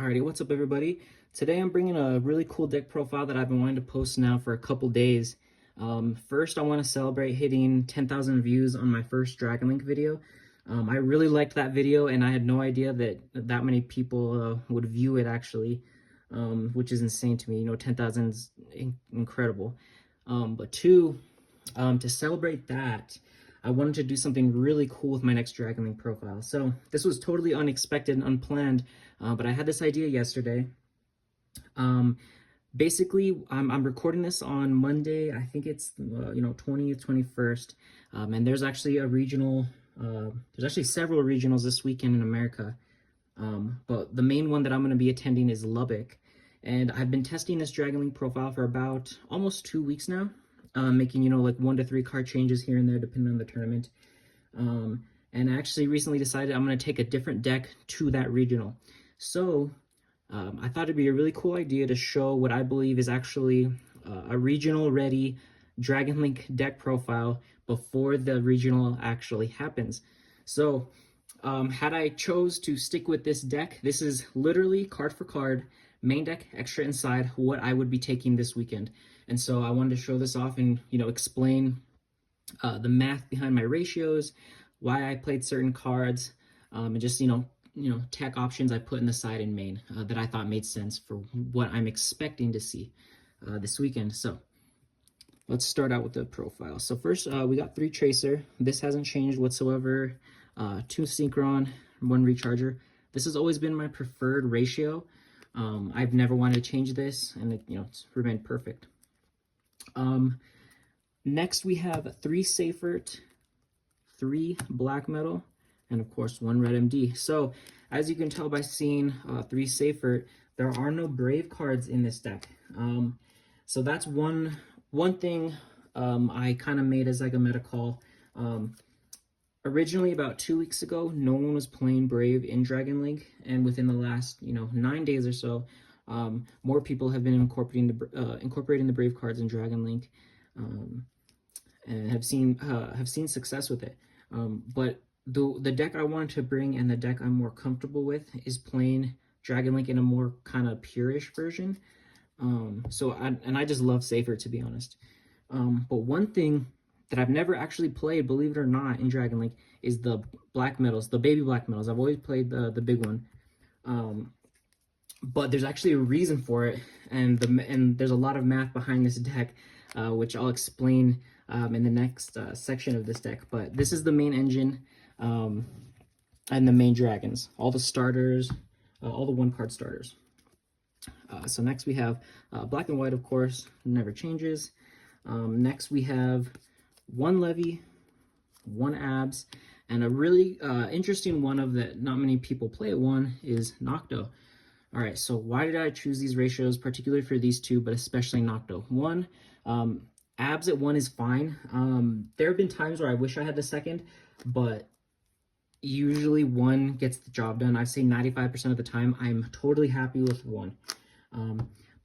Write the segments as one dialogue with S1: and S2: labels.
S1: Alrighty, what's up everybody? Today I'm bringing a really cool deck profile that I've been wanting to post now for a couple days. First, I want to celebrate hitting 10,000 views on my first Dragon Link video. I really liked that video and I had no idea that many people would view it actually, which is insane to me. You know, 10,000 is incredible. But two, to celebrate that, I wanted to do something really cool with my next Dragon Link profile. So this was totally unexpected and unplanned, but I had this idea yesterday. Basically, I'm recording this on Monday. I think it's 20th, 21st, and there's actually a regional. There's actually several regionals this weekend in America, but the main one that I'm going to be attending is Lubbock, and I've been testing this Dragon Link profile for about almost 2 weeks now. Making, like 1 to 3 card changes here and there depending on the tournament. And I actually recently decided I'm going to take a different deck to that regional. So I thought it'd be a really cool idea to show what I believe is actually a regional ready Dragon Link deck profile before the regional actually happens. So had I chose to stick with this deck, this is literally card for card, main deck, extra inside, what I would be taking this weekend. And so I wanted to show this off and, explain the math behind my ratios, why I played certain cards, and just, tech options I put in the side and main that I thought made sense for what I'm expecting to see this weekend. So let's start out with the profile. So first, we got 3 Tracer. This hasn't changed whatsoever. 2 Synchron, 1 Recharger. This has always been my preferred ratio. I've never wanted to change this, and it's remained perfect. Next we have 3 Seifert, 3 Black Metal, and of course 1 Red MD. So as you can tell by seeing 3 Seifert, there are no Brave cards in this deck. So that's one thing I kind of made as like a meta call. Originally, about 2 weeks ago, no one was playing Brave in Dragon Link, and within the last 9 days or so, more people have been incorporating the Brave cards in Dragon Link, and have seen success with it. But the deck I wanted to bring and the deck I'm more comfortable with is playing Dragon Link in a more kind of purish version. I just love Safer, to be honest. But one thing that I've never actually played, believe it or not, in Dragon Link is the Black Metals, the baby Black Metals. I've always played the big one. But there's actually a reason for it, and there's a lot of math behind this deck, which I'll explain in the next section of this deck. But this is the main engine and the main dragons, all the starters, all the 1-card starters. So next we have Black and White, of course, never changes. Next we have 1 Levy, 1 Abs, and a really interesting one of that not many people play at 1 is Nocto. All right, so why did I choose these ratios, particularly for these 2, but especially Nocto? 1, Abs at 1 is fine. There have been times where I wish I had the second, but usually 1 gets the job done. I'd say 95% of the time, I'm totally happy with 1.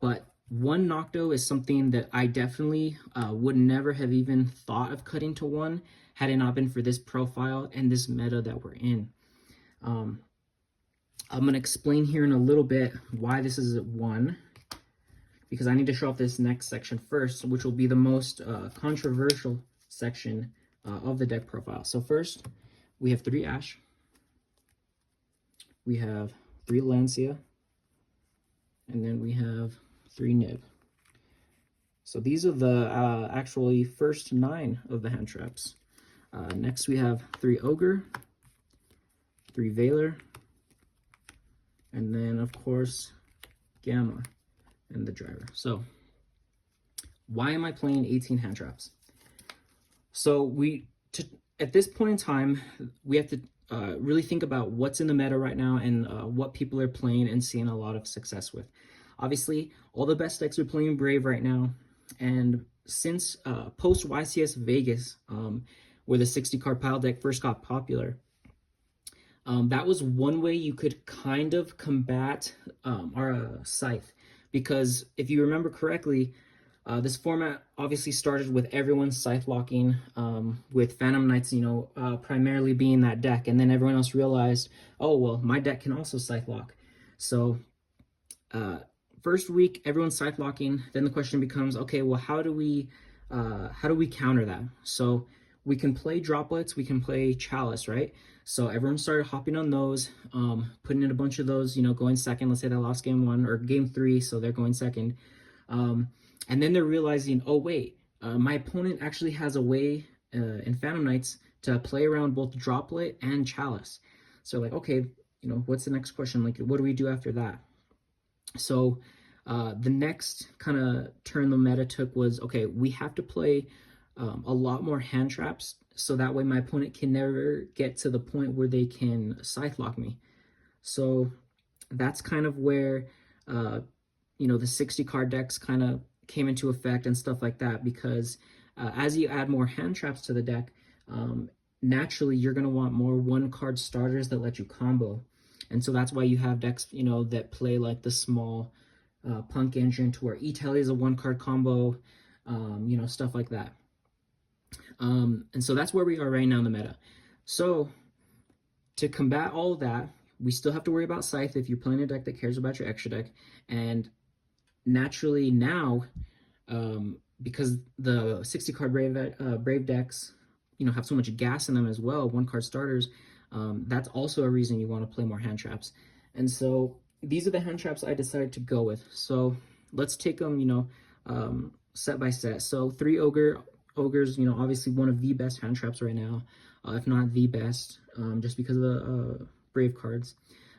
S1: But 1 Nocto is something that I definitely would never have even thought of cutting to 1 had it not been for this profile and this meta that we're in. I'm going to explain here in a little bit why this is at 1, because I need to show off this next section first, which will be the most controversial section of the deck profile. So first, we have 3 Ash, we have 3 Lancia, and then we have 3 Nib. So these are the actually first 9 of the hand traps. Next we have 3 Ogre, 3 Veiler, and then of course Gamma and the driver. So why am I playing 18 hand traps? So at this point in time, we have to really think about what's in the meta right now and what people are playing and seeing a lot of success with. Obviously, all the best decks are playing Brave right now, and since post YCS Vegas, where the 60 card pile deck first got popular, that was one way you could kind of combat our Scythe, because if you remember correctly, this format obviously started with everyone Scythe locking, with Phantom Knights, primarily being that deck, and then everyone else realized, oh, well, my deck can also Scythe lock. So uh, first week everyone's scythe locking. Then the question becomes, okay, well, how do we counter that? So we can play droplets, we can play chalice, right? So everyone started hopping on those, putting in a bunch of those, going second. Let's say they lost game one or game three, so they're going second. And then they're realizing, oh wait, my opponent actually has a way in Phantom Knights to play around both droplet and chalice. So like, okay, what's the next question? Like, what do we do after that? So the next kind of turn the meta took was, okay, we have to play a lot more hand traps so that way my opponent can never get to the point where they can scythe lock me. So that's kind of where the 60 card decks kind of came into effect and stuff like that, because as you add more hand traps to the deck, naturally you're going to want more one card starters that let you combo. And so that's why you have decks, that play like the small Punk Engine, to where E-Telly is a one card combo, stuff like that. And so that's where we are right now in the meta. So to combat all of that, we still have to worry about Scythe if you're playing a deck that cares about your extra deck. And naturally now, because the 60 card Brave decks, have so much gas in them as well, one card starters, that's also a reason you want to play more hand traps. And so these are the hand traps I decided to go with. So let's take them, set by set. So 3 ogres, obviously one of the best hand traps right now, if not the best, just because of the Brave cards.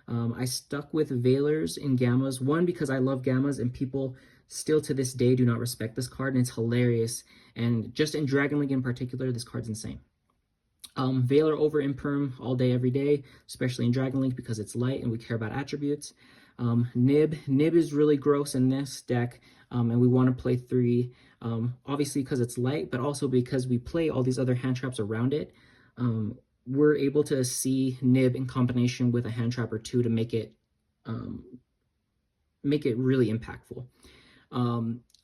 S1: I stuck with Veilers and Gammas, one because I love Gammas and people still to this day do not respect this card, and it's hilarious. And just in Dragon League in particular, this card's insane. Veiler over Imperm all day, every day, especially in Dragon League because it's light and we care about attributes. Nib is really gross in this deck, and we want to play 3, obviously because it's light, but also because we play all these other hand traps around it. We're able to see Nib in combination with a hand trap or 2 to make it really impactful.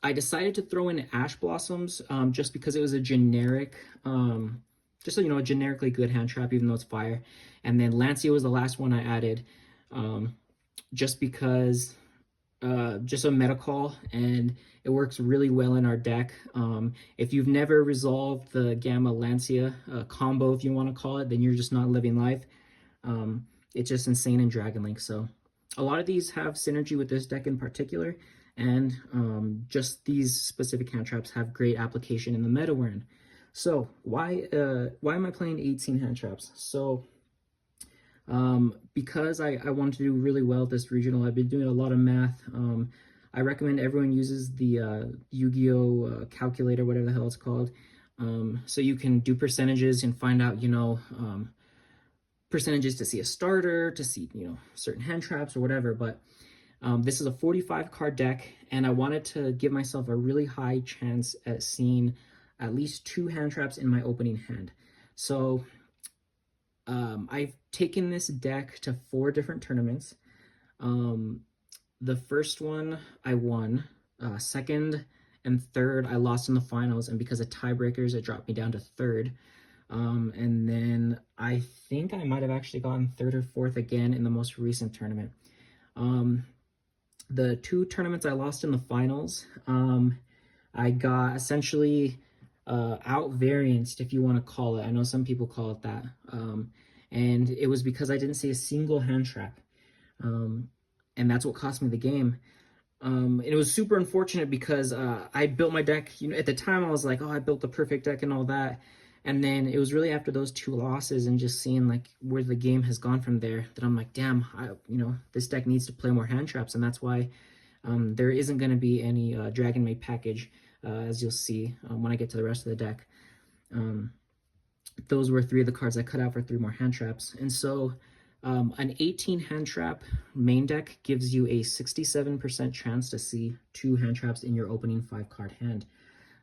S1: I decided to throw in Ash Blossoms just because it was a generic, just a generically good hand trap, even though it's fire. And then Lancia was the last one I added, just because just a meta call, and it works really well in our deck. If you've never resolved the Gamma Lancia combo, if you want to call it, then you're just not living life. It's just insane in Dragon League. So a lot of these have synergy with this deck in particular, and just these specific hand traps have great application in the meta we're in. So why am I playing 18 hand traps? So because I wanted to do really well at this regional, I've been doing a lot of math. I recommend everyone uses the Yu-Gi-Oh calculator, whatever the hell it's called, so you can do percentages and find out, percentages to see a starter, to see, certain hand traps or whatever. But this is a 45 card deck, and I wanted to give myself a really high chance at seeing at least 2 hand traps in my opening hand. So I've taken this deck to 4 different tournaments. The first one I won. Second and third I lost in the finals, and because of tiebreakers it dropped me down to 3rd. And then I think I might have actually gotten 3rd or 4th again in the most recent tournament. The 2 tournaments I lost in the finals, I got essentially out-varianced, if you want to call it. I know some people call it that. And it was because I didn't see a single hand trap. And that's what cost me the game. And it was super unfortunate because I built my deck, at the time I was like, oh, I built the perfect deck and all that. And then it was really after those 2 losses and just seeing like where the game has gone from there that I'm like, damn, this deck needs to play more hand traps. And that's why there isn't going to be any Dragon Maid package, as you'll see when I get to the rest of the deck. Those were 3 of the cards I cut out for 3 more hand traps. And so an 18 hand trap main deck gives you a 67% chance to see 2 hand traps in your opening 5 card hand.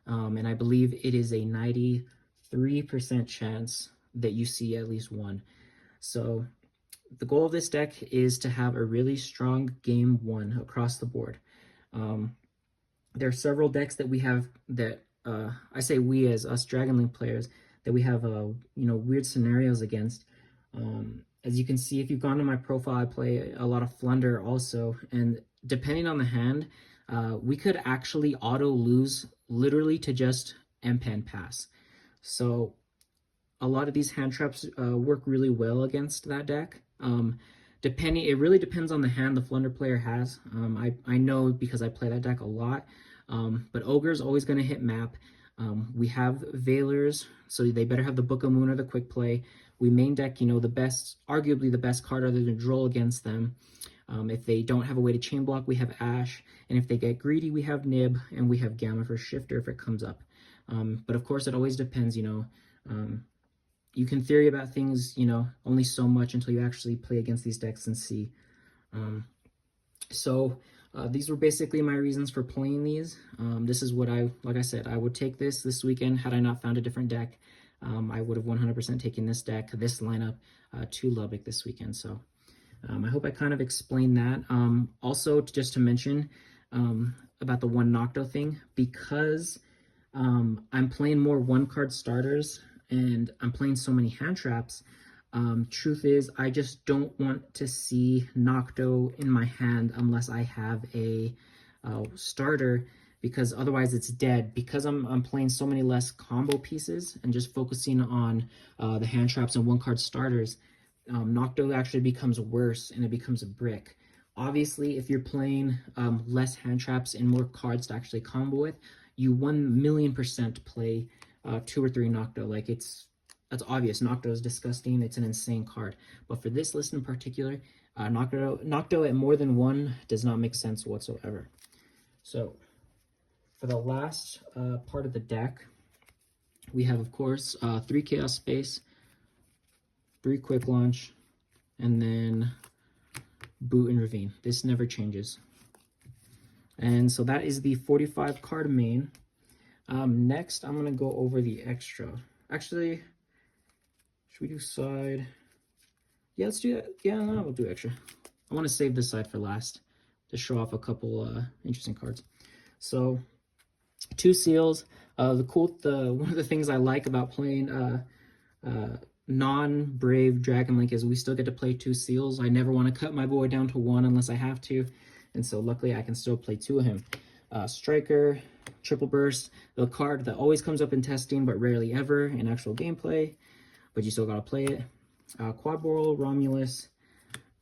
S1: And I believe it is a 93% chance that you see at least 1. So the goal of this deck is to have a really strong game 1 across the board. There are several decks that we have that, I say we as us Dragon League players, that we have, weird scenarios against. As you can see, if you've gone to my profile, I play a lot of Flunder also, and depending on the hand, we could actually auto lose literally to just M-Pen pass. So a lot of these hand traps work really well against that deck. It really depends on the hand the Flunder player has. I know because I play that deck a lot. But Ogre is always going to hit map. We have Veilers, so they better have the Book of Moon or the Quick Play. We main deck, arguably the best card other than Droll against them. If they don't have a way to chain block, we have Ash. And if they get greedy, we have Nib, and we have Gamma for Shifter if it comes up. But of course, it always depends, you can theory about things, only so much until you actually play against these decks and see. These were basically my reasons for playing these. This is what like I said, I would take this weekend had I not found a different deck. I would have 100% taken this deck, this lineup, to Lubbock this weekend. So I hope I kind of explained that. Also, just to mention about the one Nocto thing, because I'm playing more one-card starters and I'm playing so many hand traps, truth is, I just don't want to see Nocto in my hand unless I have a starter, because otherwise it's dead. Because I'm playing so many less combo pieces and just focusing on the hand traps and one-card starters, Nocto actually becomes worse and it becomes a brick. Obviously, if you're playing less hand traps and more cards to actually combo with, you 1,000,000% play 2 or 3 Nocto. Like, that's obvious. Nocto is disgusting. It's an insane card. But for this list in particular, Nocto at more than 1 does not make sense whatsoever. So for the last part of the deck, we have, of course, 3 Chaos Space, 3 Quick Launch, and then Boot and Ravine. This never changes. And so that is the 45 card main. Next, I'm going to go over the extra. Actually, should we do side? Yeah, let's do that. Yeah, no, we'll do extra. I want to save this side for last to show off a couple interesting cards. So, 2 seals. One of the things I like about playing non-Brave Dragon Link is we still get to play 2 seals. I never want to cut my boy down to 1 unless I have to. And so luckily I can still play 2 of him. Striker, Triple Burst, the card that always comes up in testing but rarely ever in actual gameplay, but you still gotta play it. Quadboral, Romulus,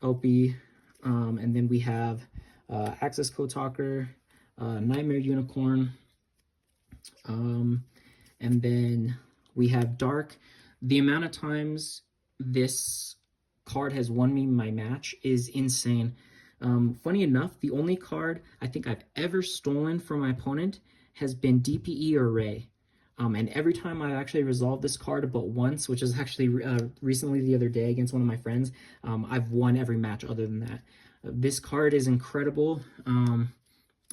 S1: Opie, and then we have Access Code Talker, Nightmare Unicorn, and then we have Dark. The amount of times this card has won me my match is insane. Funny enough, the only card I think I've ever stolen from my opponent has been DPE or Ray. And every time I've actually resolved this card but once, which is actually recently the other day against one of my friends, I've won every match other than that. This card is incredible.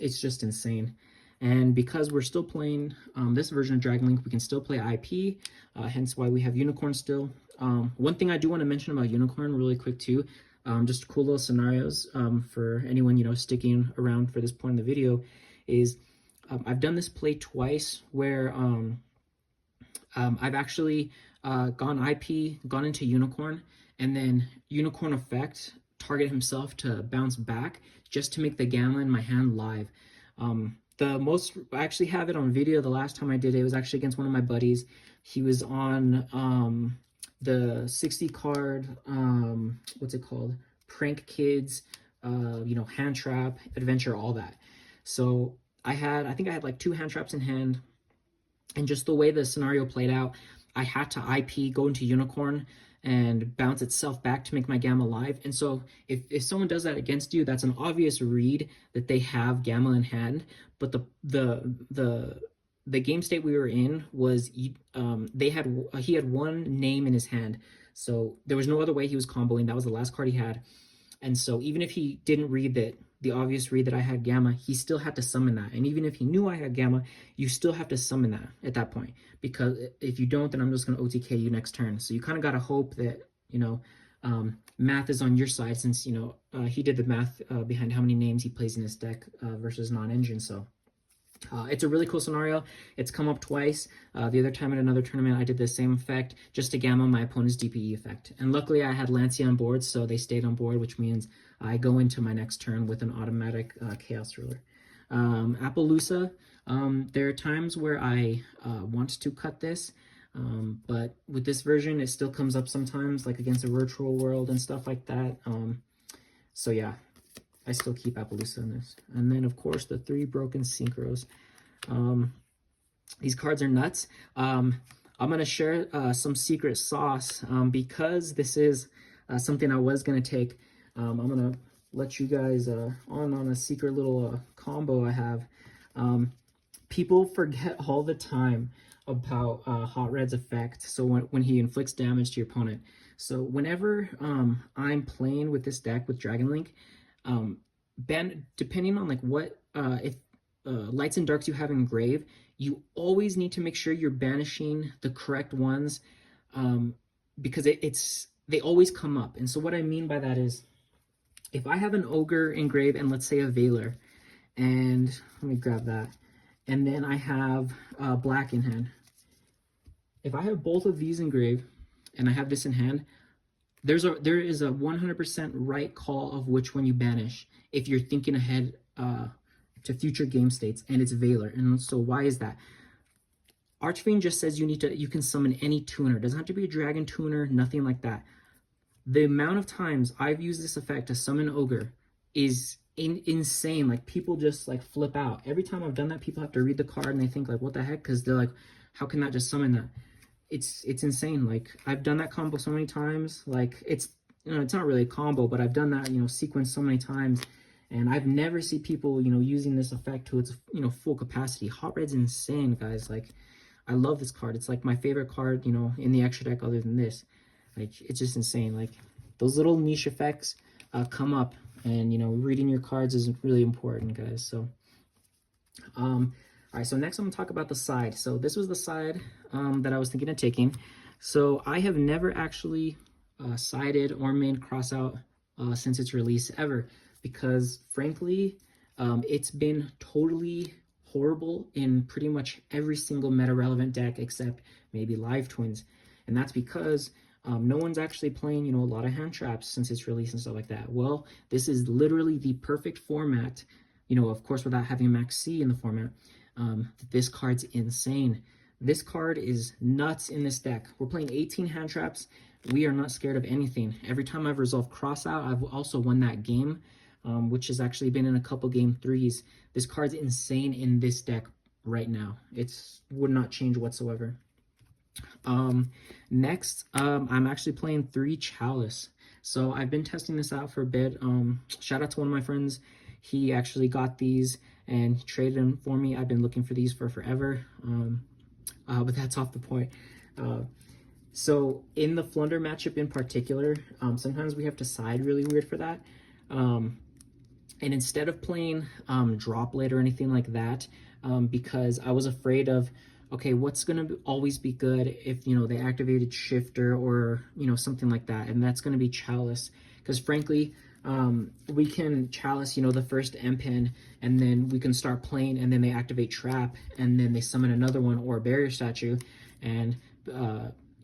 S1: It's just insane. And because we're still playing this version of Dragon Link, we can still play IP, hence why we have Unicorn still. One thing I do want to mention about Unicorn really quick too, just cool little scenarios for anyone, sticking around for this point in the video, is I've done this play twice where I've actually gone IP, gone into Unicorn, and then Unicorn effect, target himself to bounce back just to make the Gamma in my hand live. I actually have it on video. The last time I did it, was actually against one of my buddies. He was on the 60 card, what's it called? Prank Kids, hand trap, adventure, all that. So I think I had like 2 hand traps in hand, and just the way the scenario played out, I had to IP, go into Unicorn, and bounce itself back to make my Gamma live. And so if someone does that against you, that's an obvious read that they have Gamma in hand. But the game state we were in was he had one name in his hand, so there was no other way he was comboing. That was the last card he had. And so even if he didn't read the obvious read that I had Gamma, he still had to summon that. And even if he knew I had Gamma, you still have to summon that at that point, because if you don't, then I'm just going to OTK you next turn. So you kind of got to hope that math is on your side, since he did the math behind how many names he plays in his deck versus non-engine. So It's a really cool scenario. It's come up twice. The other time at another tournament, I did the same effect just to gamma my opponent's DPE effect. And luckily, I had Lancia on board, so they stayed on board, which means I go into my next turn with an automatic Chaos Ruler. Appaloosa, there are times where I want to cut this, but with this version, it still comes up sometimes, like against a virtual world and stuff like that. So yeah, I still keep Appaloosa in this. And then, of course, the 3 broken synchros. These cards are nuts. I'm going to share some secret sauce because this is something I was going to take. I'm going to let you guys on a secret little combo I have. People forget all the time about Hot Red's effect. So when he inflicts damage to your opponent. So whenever I'm playing with this deck with Dragon Link, depending on like what if lights and darks you have in grave, you always need to make sure you're banishing the correct ones, because they always come up. And so what I mean by that is, if I have an ogre in grave and let's say a Veiler, and let me grab that, and then I have black in hand. If I have both of these in grave and I have this in hand, there is a 100% right call of which one you banish if you're thinking ahead to future game states, and it's Veiler. And so why is that? Archfiend just says you can summon any tuner. It doesn't have to be a dragon tuner, nothing like that. The amount of times I've used this effect to summon Ogre is insane. Like, people just like flip out. Every time I've done that, people have to read the card and they think like, what the heck? Because they're like, how can that just summon that? It's insane. Like, I've done that combo so many times. Like, it's not really a combo, but I've done that sequence so many times, and I've never seen people using this effect to its full capacity. Hot Red's insane, guys. Like, I love this card. It's like my favorite card in the extra deck other than this. Like, it's just insane. Like, those little niche effects come up, and reading your cards is really important, guys. So all right, so next I'm gonna talk about the side. So this was the side that I was thinking of taking. So I have never actually sided or made crossout since its release ever, because frankly, it's been totally horrible in pretty much every single meta relevant deck except maybe Live Twins. And that's because no one's actually playing, a lot of hand traps since its release and stuff like that. Well, this is literally the perfect format, of course, without having Max C in the format. This card's insane. This card is nuts in this deck. We're playing 18 hand traps. We are not scared of anything. Every time I've resolved crossout, I've also won that game, which has actually been in a couple game 3s. This card's insane in this deck right now. It's would not change whatsoever. Next, I'm actually playing 3 Chalice. So I've been testing this out for a bit. Shout out to one of my friends. He actually got these and traded them for me. I've been looking for these for forever. But that's off the point. So in the Flunder matchup in particular, sometimes we have to side really weird for that. And instead of playing Droplet or anything like that, because I was afraid of, okay, what's going to always be good if, they activated Shifter or, something like that. And that's going to be Chalice. Because frankly, we can Chalice, the first M-Pin, and then we can start playing, and then they activate Trap, and then they summon another one or a Barrier Statue, and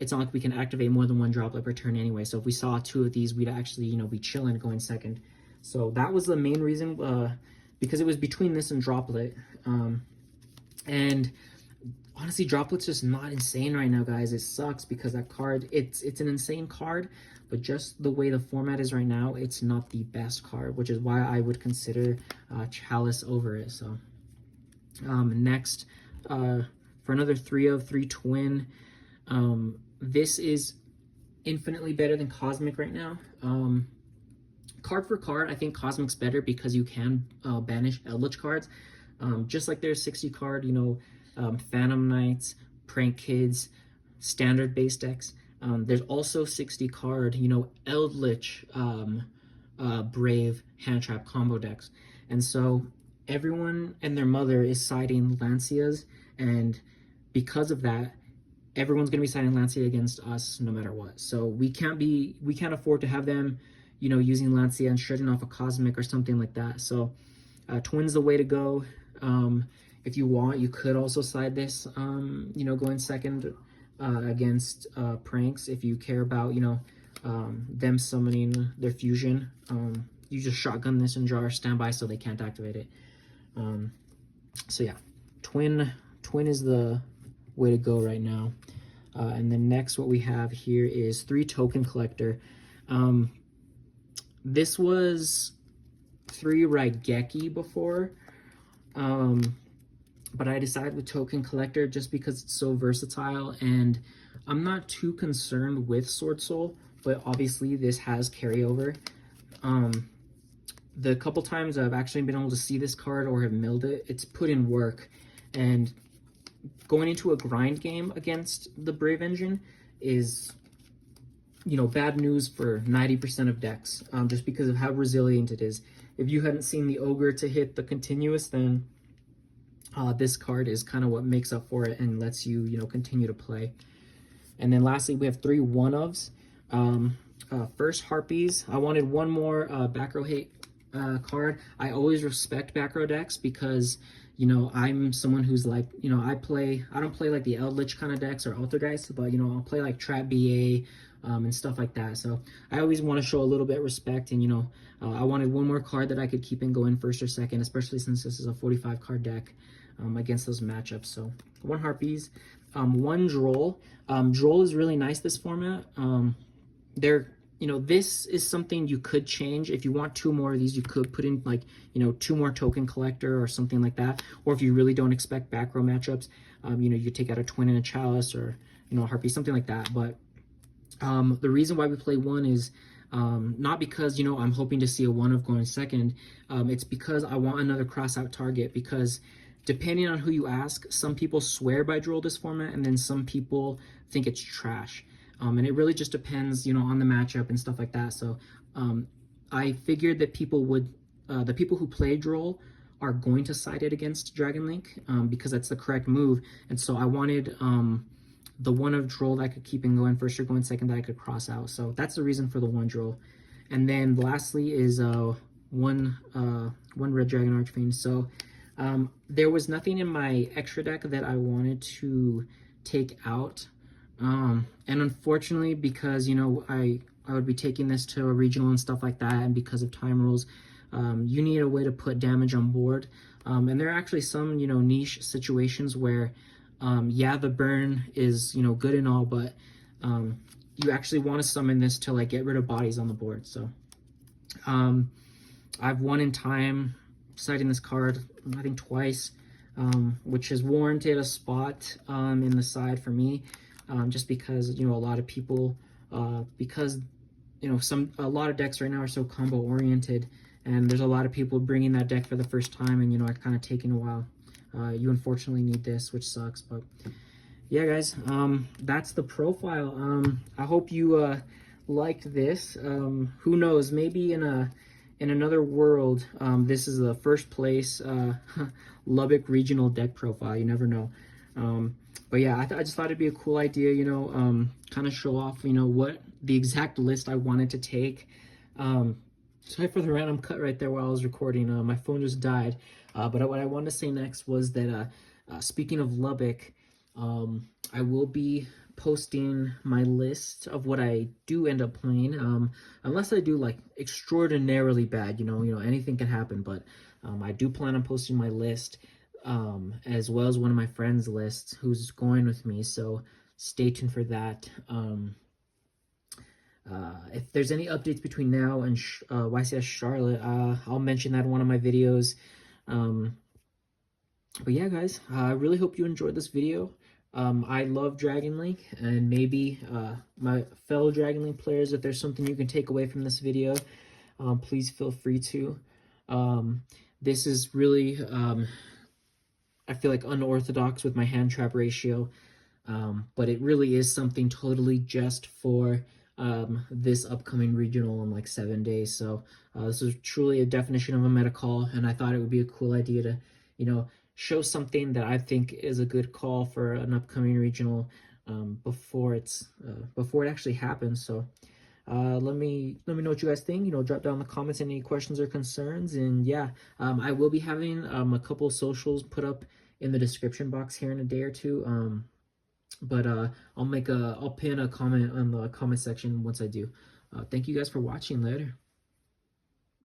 S1: it's not like we can activate more than one Droplet per turn anyway. So if we saw 2 of these, we'd actually, be chilling going second. So that was the main reason, because it was between this and Droplet. And honestly, Droplet's just not insane right now, guys. It sucks because that card, it's an insane card, but just the way the format is right now, it's not the best card, which is why I would consider Chalice over it. So next, for another 3 of 3 twin, this is infinitely better than Cosmic right now. Card for card, I think Cosmic's better because you can banish Eldritch cards. Just like there's 60 card, Phantom Knights, Prank Kids, standard base decks. There's also 60 card, Eldritch, Brave, Hand Trap combo decks. And so everyone and their mother is siding Lancias, and because of that, everyone's going to be siding Lancia against us no matter what. So we can't afford to have them, using Lancia and shredding off a Cosmic or something like that. So Twin's the way to go. If you want, you could also slide this, you know, going second against pranks. If you care about, you know, them summoning their fusion, you just shotgun this and draw a standby so they can't activate it. So yeah, twin is the way to go right now. And then next, what we have here is 3 token collector. This was 3 Raigeki before, but I decided with token collector just because it's so versatile, and I'm not too concerned with Sword Soul, but obviously this has carryover. The couple times I've actually been able to see this card or have milled it, it's put in work, and going into a grind game against the Brave Engine is, you know, bad news for 90% of decks, just because of how resilient it is. If you hadn't seen the Ogre to hit the continuous, then this card is kind of what makes up for it and lets you, you know, continue to play. And then lastly, we have 3 one-ofs. First, Harpies. I wanted one more back row hate card. I always respect back row decks because, you know, I'm someone who's like, you know, I don't play like the Eldritch kind of decks or Altergeist, but, you know, I'll play like Trap BA and stuff like that. So I always want to show a little bit of respect, and, you know, I wanted one more card that I could keep and go in first or second, especially since this is a 45 card deck against those matchups. So 1 Harpies, 1 Droll. Droll is really nice this format. You know, this is something you could change. If you want 2 more of these, you could put in, like, you know, 2 more token collector or something like that. Or if you really don't expect back row matchups, you know, you take out a twin and a chalice, or, you know, a harpy, something like that. But the reason why we play 1 is not because, you know, I'm hoping to see a 1 of going second. It's because I want another cross out target, because depending on who you ask, some people swear by Droll this format, and then some people think it's trash. And it really just depends, you know, on the matchup and stuff like that. So I figured that people would, the people who play Droll are going to side it against Dragon Link because that's the correct move. And so I wanted the 1 of Droll that I could keep and go in first or going second that I could cross out. So that's the reason for the 1 Droll. And then lastly is one Red Dragon Archfiend. So there was nothing in my extra deck that I wanted to take out. And unfortunately, because, you know, I would be taking this to a regional and stuff like that, and because of time rules, you need a way to put damage on board. And there are actually some, you know, niche situations where, yeah, the burn is, you know, good and all, but you actually want to summon this to, like, get rid of bodies on the board. So I've won in time citing this card, I think twice, which has warranted a spot in the side for me. Just because, you know, a lot of people, because, you know, a lot of decks right now are so combo oriented, and there's a lot of people bringing that deck for the first time, and, you know, it's kind of taking a while. You unfortunately need this, which sucks, but yeah, guys, that's the profile. I hope you liked this. Who knows, maybe in another world, this is the first place Lubbock regional deck profile. You never know. But yeah, I just thought it'd be a cool idea, you know, kind of show off, you know, what the exact list I wanted to take. Sorry for the random cut right there while I was recording. My phone just died. But what I wanted to say next was that, speaking of Lubbock, I will be posting my list of what I do end up playing, unless I do, like, extraordinarily bad, you know, anything can happen, but I do plan on posting my list, as well as one of my friends' lists who's going with me, so stay tuned for that. If there's any updates between now and YCS Charlotte, I'll mention that in one of my videos. But yeah, guys, I really hope you enjoyed this video. I love Dragon Link, and maybe my fellow Dragon Link players, if there's something you can take away from this video, please feel free to. This is really, I feel like, unorthodox with my hand trap ratio, but it really is something totally just for this upcoming regional in like 7 days. So this is truly a definition of a meta call, and I thought it would be a cool idea to, you know, show something that I think is a good call for an upcoming regional before it actually happens. So let me know what you guys think. You know, drop down in the comments any questions or concerns. And yeah, I will be having a couple socials put up in the description box here in a day or two. But I'll pin a comment on the comment section once I do. Thank you guys for watching. Later.